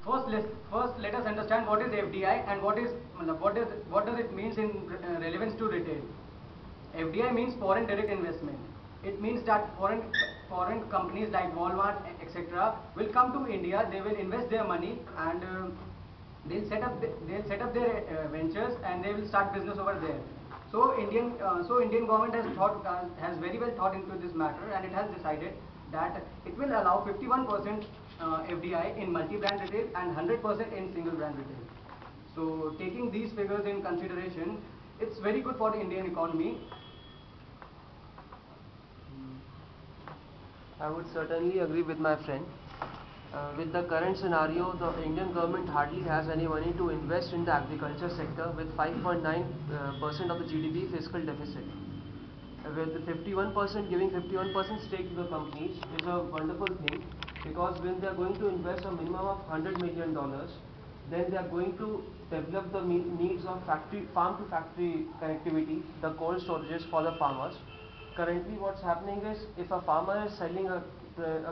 First let us understand what is FDI and what does it means in relevance to retail. FDI means foreign direct investment. It means that foreign companies like Walmart, etc., will come to India. They will invest their money and they'll set up their ventures and they will start business over there. So Indian government has very well thought into this matter, and it has decided that it will allow 51% FDI in multi-brand retail and 100% in single brand retail. So taking these figures in consideration, it's very good for the Indian economy. I would certainly agree with my friend. With the current scenario, the Indian government hardly has any money to invest in the agriculture sector with 5.9% of the GDP fiscal deficit. With the 51% giving 51% stake to the companies is a wonderful thing, because when they are going to invest a minimum of $100 million, then they are going to develop the needs of farm to factory connectivity, the cold storages for the farmers. Currently what's happening is, if a farmer is selling a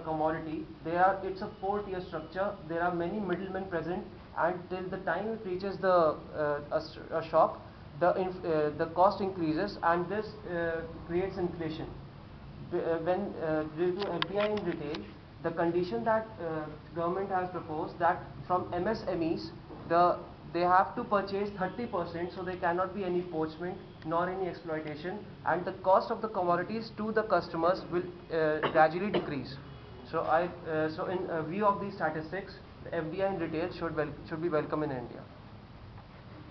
commodity, it's a 4-tier structure. There are many middlemen present, and till the time it reaches a shop, the cost increases, and this creates inflation. When due to FDI in retail, the condition that government has proposed, that from MSMEs they have to purchase 30%, so there cannot be any poachment nor any exploitation, and the cost of the commodities to the customers will gradually decrease. So in view of these statistics, the FDI in retail should be welcome in India.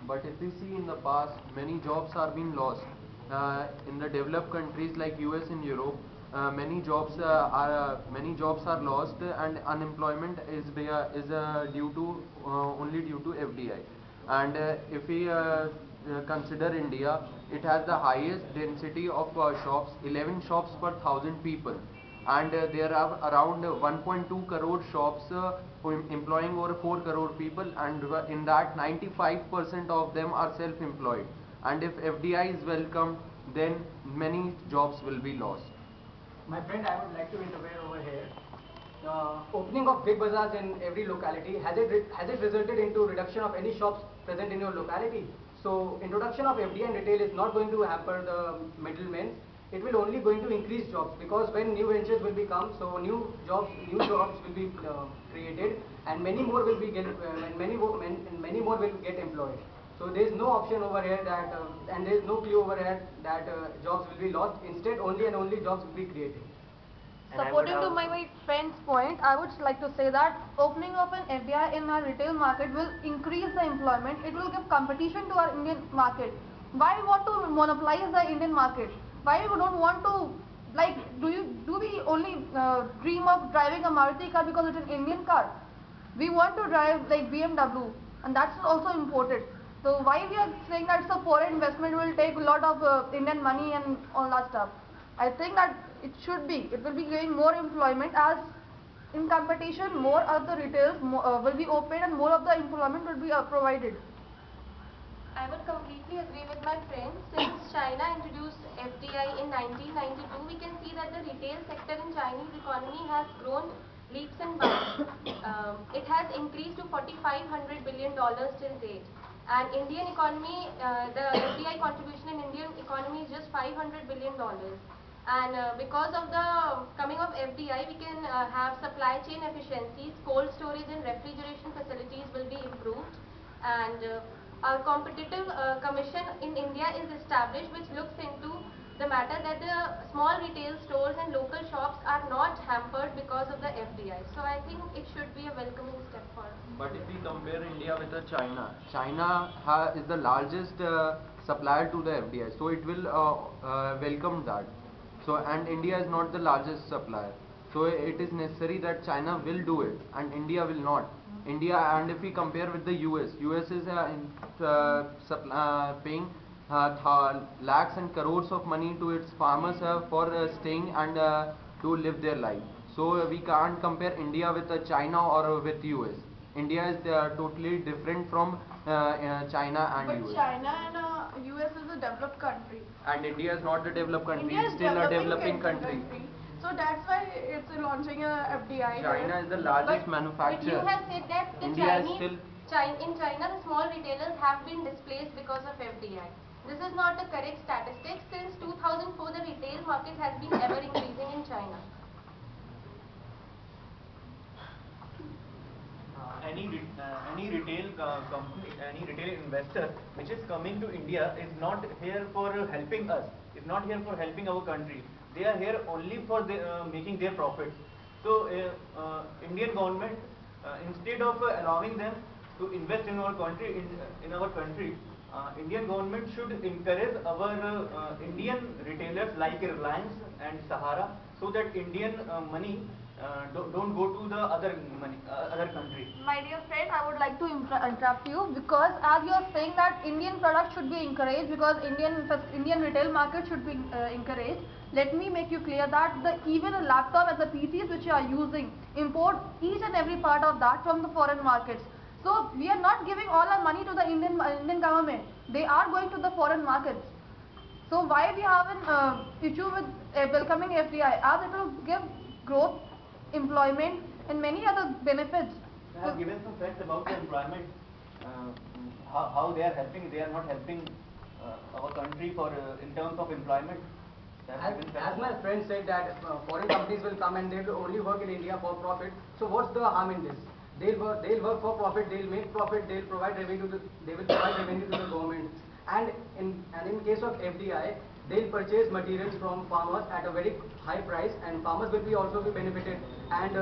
But if we see in the past, many jobs are being lost. In the developed countries like US and Europe, many jobs are lost, and unemployment is only due to FDI. And if we consider India, it has the highest density of shops, 11 shops per 1,000 people, and there are around 1.2 crore shops employing over 4 crore people, and in that 95% of them are self-employed. And if FDI is welcomed, then many jobs will be lost. My friend, I would like to interfere over here. Opening of big bazaars in every locality, has it resulted into reduction of any shops present in your locality? So introduction of FDI and retail is not going to hamper the middlemen. It will only going to increase jobs, because when new ventures will become, so new jobs will be created, and many more will get employed. So there is no option over here that and there is no clue over here that jobs will be lost. Instead, only and only jobs will be created. Supporting to my friend's point, I would like to say that opening of an FDI in our retail market will increase the employment. It will give competition to our Indian market. Why we want to monopolize the Indian market? Why we don't want to, like, do we only dream of driving a Maruti car because it's an Indian car? We want to drive like BMW, and that's also imported. So why we are saying that it's a foreign investment, will take a lot of Indian money and all that stuff? I think that it will be giving more employment, as in competition more of the retails will be open and more of the employment will be provided. I would completely agree with my friend. Since China introduced FDI in 1992, we can see that the retail sector in Chinese economy has grown leaps and bounds. It has increased to $4,500 billion till date. And Indian economy, the FDI contribution in Indian economy is just $500 billion. And because of the coming of FDI, we can have supply chain efficiencies, cold storage and refrigeration facilities will be improved, and our competitive commission in India is established, which looks into the matter that the small retail stores and local shops are not hampered because of the FDI. So I think it should be a welcoming step for us. But if we compare India with China, China is the largest supplier to the FDI, so it will welcome that. So, and India is not the largest supplier, so it is necessary that China will do it and India will not. India, and if we compare with the US is paying lakhs and crores of money to its farmers for staying and to live their life. So we can't compare India with China or with US. India is totally different from China and but US. But China and US is a developed country. And India is not a developed country, India it's still a developing country. So that's why it's launching a FDI. China is the largest But manufacturer. you have said that the India is Chinese, in China, the small retailers have been displaced because of FDI. This is not the correct statistic. Since 2004, the retail market has been ever increasing in China. Any retail company, any retail investor which is coming to India is not here for helping us, is not here for helping our country. They are here only for making their profits. So Indian government, instead of allowing them to invest in our country, Indian government should encourage our Indian retailers like Reliance and Sahara, so that Indian money don't go to the other country. My dear friend, I would like to interrupt you, because as you are saying that Indian products should be encouraged because Indian retail market should be encouraged. Let me make you clear that even a laptop as a PCs which you are using, import each and every part of that from the foreign markets. So we are not giving all our money to the Indian government. They are going to the foreign markets. So why we have an issue with welcoming FDI, as it will give growth, employment and many other benefits. I have given some facts about the employment, how they are helping. They are not helping our country for in terms of employment. As my friend said that foreign companies will come and they will only work in India for profit. So what's the harm in this? They'll work for profit. They'll make profit. They'll provide revenue. They will provide revenue to the government. And in case of FDI, they'll purchase materials from farmers at a very high price, and farmers will be also be benefited. And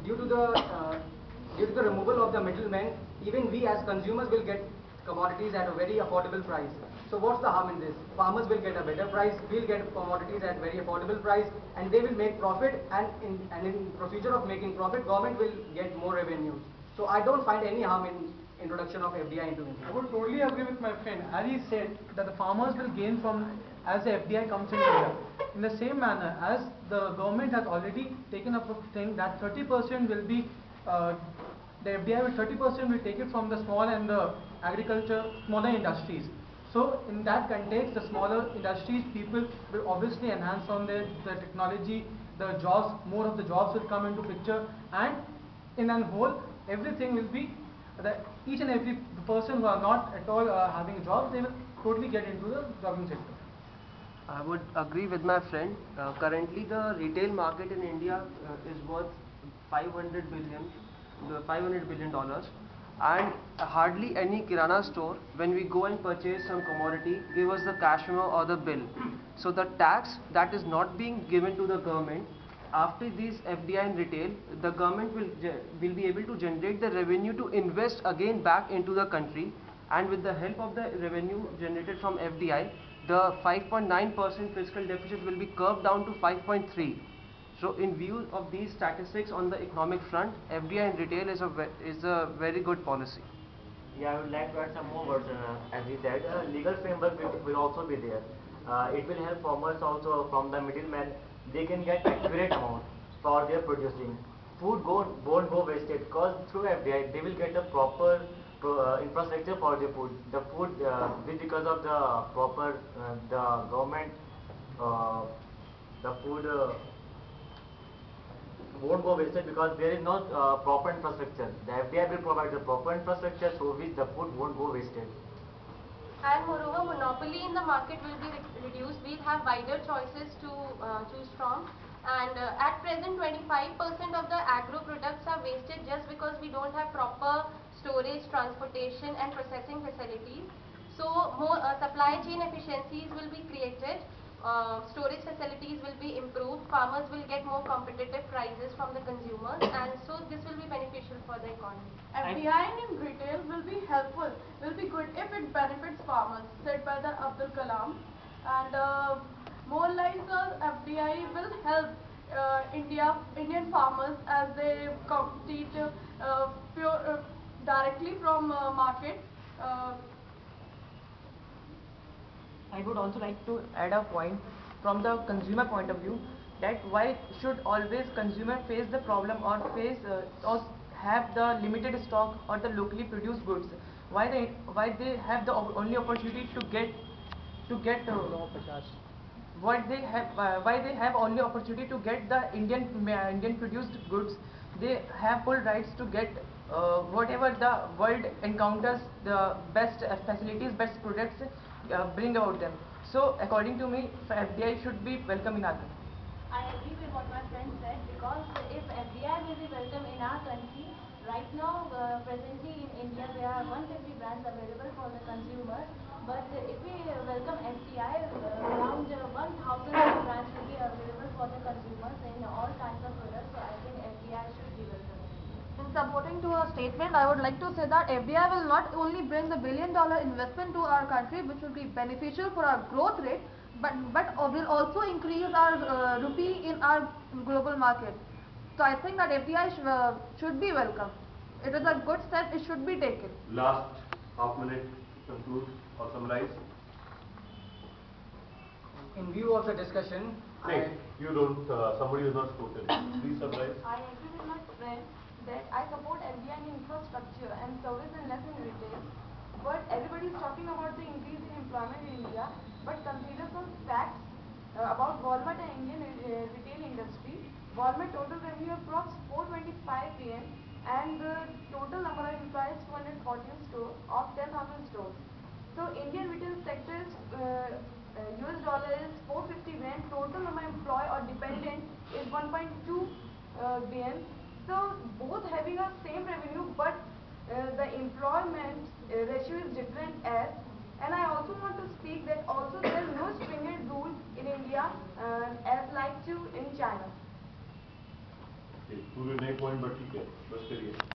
due to the removal of the middlemen, even we as consumers will get commodities at a very affordable price. So what's the harm in this? Farmers will get a better price, we'll get commodities at very affordable price, and they will make profit, and in procedure of making profit, government will get more revenues. So I don't find any harm in introduction of FDI into India. I would totally agree with my friend. As he said that the farmers will gain from as the FDI comes in India. In the same manner, as the government has already taken up a thing that 30% will be the FDI with 30% will take it from the small and the smaller industries. So in that context, the smaller industries, people will obviously enhance on the technology, the jobs, more of the jobs will come into picture, and in a whole, everything will be, each and every person who are not at all having a job, they will totally get into the jobbing sector. I would agree with my friend. Currently, the retail market in India is worth $500 billion, and hardly any kirana store, when we go and purchase some commodity, give us the cash memo or the bill. So the tax that is not being given to the government, after this FDI in retail, the government will be able to generate the revenue to invest again back into the country, and with the help of the revenue generated from FDI, the 5.9% fiscal deficit will be curved down to 5.3. So in view of these statistics on the economic front, FDI in retail is a very good policy. Yeah, I would like to add some more words. As he said, legal framework will also be there. It will help farmers also from the middleman. They can get accurate amount for their producing. Food won't go wasted, because through FDI they will get the proper infrastructure for the food. The food because of the proper the government the food won't go wasted because there is no proper infrastructure. The FDI will provide the proper infrastructure, so which the food won't go wasted. And moreover, monopoly in the market will be reduced. We'll have wider choices to choose from. And at present, 25% of the agro products are wasted just because we don't have proper storage, transportation and processing facilities. So more supply chain efficiencies will be created. Storage facilities will be improved, farmers will get more competitive prices from the consumers, and so this will be beneficial for the economy. FDI in retail will be helpful, will be good if it benefits farmers, said by the Abdul Kalam. And more like FDI will help Indian farmers as they compete directly from market. I would also like to add a point from the consumer point of view, that why should always consumer face the problem or or have the limited stock or the locally produced goods? Why they have the only opportunity to get why they have only opportunity to get the Indian produced goods. They have full rights to get whatever the world encounters, the best facilities, best products bring about them. So according to me, FDI should be welcome in our country. I agree with what my friend said, because if FDI will be welcome in our country, right now, presently in India, there are 150 brands available for the consumer. But if we welcome FDI, around 1,000 brands will be available for the consumers in all kinds of products. So I think FDI should be welcome. In supporting to her statement, I would like to say that FDI will not only bring the billion-dollar investment to our country, which will be beneficial for our growth rate, but will also increase our rupee in our global market. So I think that FDI should be welcome. It is a good step. It should be taken. Last half minute, conclude or summarize. In view of the discussion, You don't. Somebody who's not spoken. Please summarize. I agree with my friend that I support FDI in infrastructure and service and less in retail. But everybody is talking about the increase in employment in India. But consider some facts about Walmart and Indian retail industry. Walmart total revenue approx 425 billion and the total number of employees 214 stores of 10,000 stores. So Indian retail sector is US dollar is 450 billion. Total number of employee or dependent is 1.2 billion. So both having a same revenue, but the employment ratio is different as. And I also want to speak that also there is no stringent rule in India as like to in China. पूरे नए point but ठीक है बस करिए